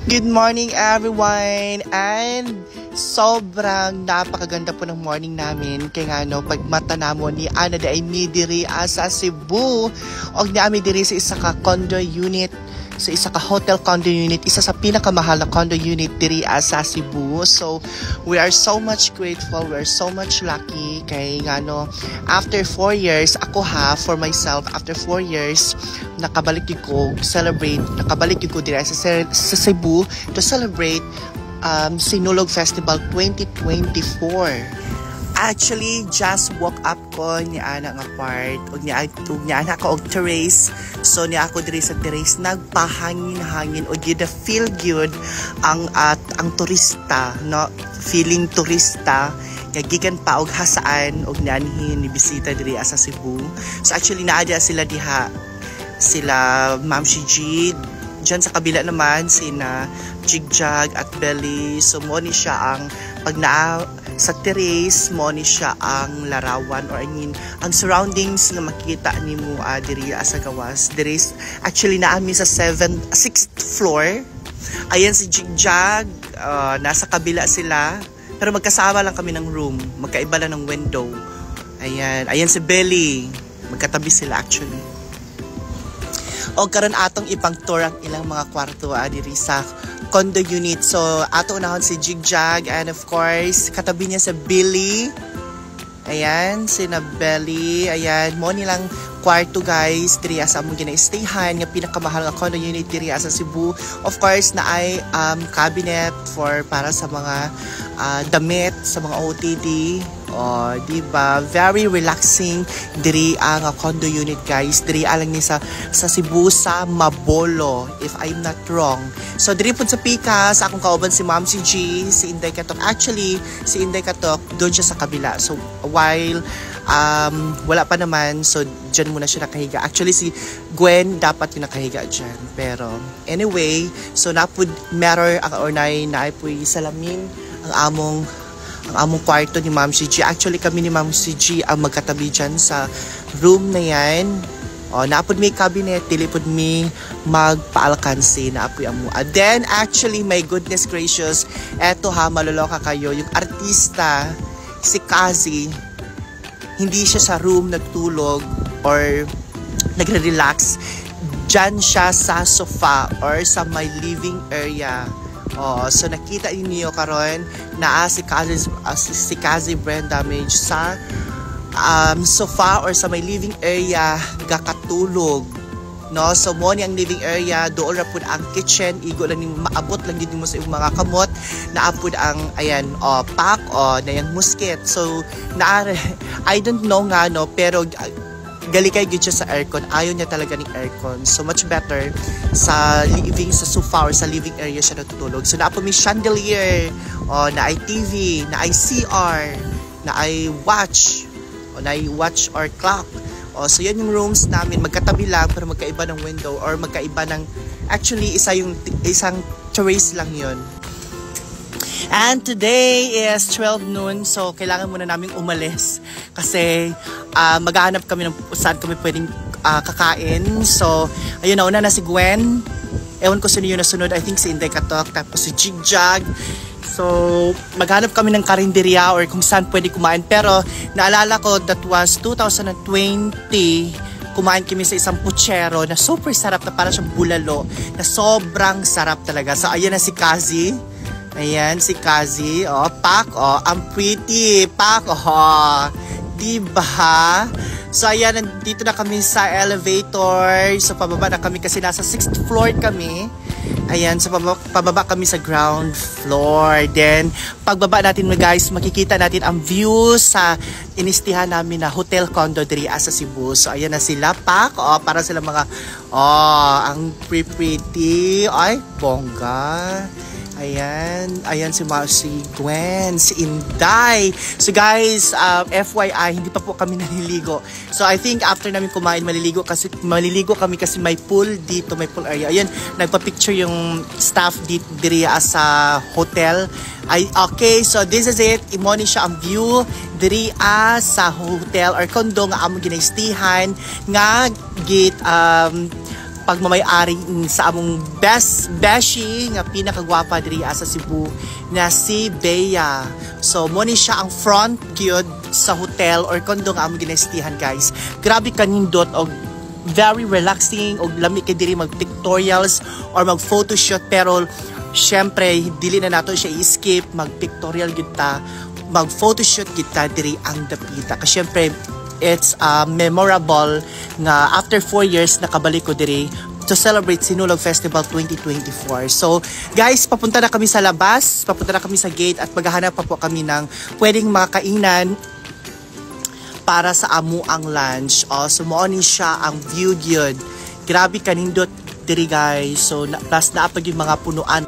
Good morning everyone! And sobrang napakaganda po ng morning namin. Kaya nga no, pag mata namo ni Ana de ay midiri sa Cebu. O ni ami diri sa isa ka condo unit, sa isa ka hotel condo unit, isa sa pinakamahal na condo unit diri sa Cebu. So we are so much grateful, we are so much lucky. Kaya nga no, after 4 years, ako for myself, after 4 years, nakabalik ko diri sa Cebu to celebrate Sinulog Festival 2024. Actually, just woke up ko ni Ana nga part ug ni Ana ko og terrace. So ni ako diri sa terrace nagpahangin-hangin og gid feel good ang turista, no? Feeling turista gikan pa og hasaan og nanhin ni bisita diri sa Cebu. So actually naadya sila diha, sila Ma'am Shiji, dyan sa kabila naman sina Jigjag at Belly. So mo ni siya ang pag sa terrace mo ni siya ang larawan, or I mean ang surroundings na makita nimo diri sa gawas. There is actually naami sa 6th floor. Ayan si Jigjag, nasa kabila sila, pero magkasama lang kami ng room, magkaiba lang ng window. Ayan si Belly, magkatabi sila actually. O karon atong ipang tour ang ilang mga kwarto diri sa condo unit. So ato unahon si Jigjag, and of course katabi niya sa Billy. Ayan, sina Belly. Ayan, mo nilang kwarto guys diri sa among gina-stayhan nga pinakamahal nga condo unit diri sa Cebu. Of course na ay cabinet para sa mga damit sa mga OTD. Oh, diba? Very relaxing diri ang condo unit guys. Diri lang ni sa Cebu sa Mabolo, if I'm not wrong. So diri pud sa Pika sa akong kauban si Ma'am si G, si Inday Katok. Actually, si Inday Katok doon siya sa kabila. So while wala pa naman, so dyan muna siya nakahiga. Actually si Gwen dapat yung nakahiga dyan. Pero anyway, so napud matter or naay salamin ang among kwarto ni Ma'am CG. Actually kami ni Ma'am CG ang magkatabi dyan sa room na yan. Napod may cabinet, dili pod mi magpaalkansi na apoy amo. Then actually, my goodness gracious, eto maloloka kayo, yung artista si Kazi, hindi siya sa room nagtulog or nagre-relax. Dyan siya sa sofa or sa my living area. So nakita niyo karon na si Kazi brain damage sa sofa or sa may living area gakatulog, no? So mo ni ang living area, doon ra pud ang kitchen, igo lang ni maabot lang gid mo sa mga kamot, naapod ang pack na yung musket. So I don't know nga no, pero galikay gid siya sa aircon. Ayaw niya talaga ng aircon. So much better sa sofa or sa living area siya natutulog. So naapo may chandelier, na ay TV, na ay CR, na ay watch, na ay watch or clock. So yan yung rooms namin, magkatabi lang pero magkaiba ng window or magkaiba ng, actually isang terrace lang yun. And today is 12 noon, so kailangan muna namin umalis kasi maghahanap kami ng saan kami pwedeng kakain. So ayun, nauna na si Gwen, ewan ko sino yung nasunod, I think si Inday Katok, tapos si Jigjag. So maghanap kami ng karinderya or kung saan pwede kumain. Pero naalala ko, that was 2020, kumain kami sa isang puchero na super sarap, na parang siyang bulalo, na sobrang sarap talaga. So ayan na si Kazi. Ayan, si Kazi. Pak, ang pretty. Pak, diba? So, ayan, nandito na kami sa elevator. So, pababa na kami kasi nasa 6th floor kami. Ayan, so pababa kami sa ground floor. Then, pagbaba natin guys, makikita natin ang view sa inistihan namin na hotel condo diri sa Cebu. So, ayan na sila, Pak. Para sila mga, ang pretty. Ay, bongga. Ayan si Gwen, si Inday. So guys, FYI, hindi pa po kami naliligo. So I think after namin kumain, maliligo kami kasi may pool dito, may pool area. Ayan, nagpa-picture yung staff diri sa hotel. Okay, so this is it. Imoni siya ang view diri sa hotel or condo nga among ginaistihan nga pagmamayari sa among best beshi nga pinakagwapa diri sa Cebu na si Bea. So mo ni siya ang front gyud sa hotel or condo nga among ginestihan guys. Grabe kanindot og very relaxing og lami kay diri mag pictorials or mag photoshoot, pero syempre dili na nato siya i-skip, mag pictorial gyud ta, mag photoshoot gyud ta diri ang dapita. Kasi syempre it's memorable nga after 4 years nakabalik ko diri to celebrate Sinulog Festival 2024. So guys, papunta na kami sa labas, papunta na kami sa gate at maghahanap pa po kami ng pwedeng makainan para sa amo ang lunch. Sumuonin siya ang view gyud. Grabe kanindot diri guys. So plus naapag yung mga punuan.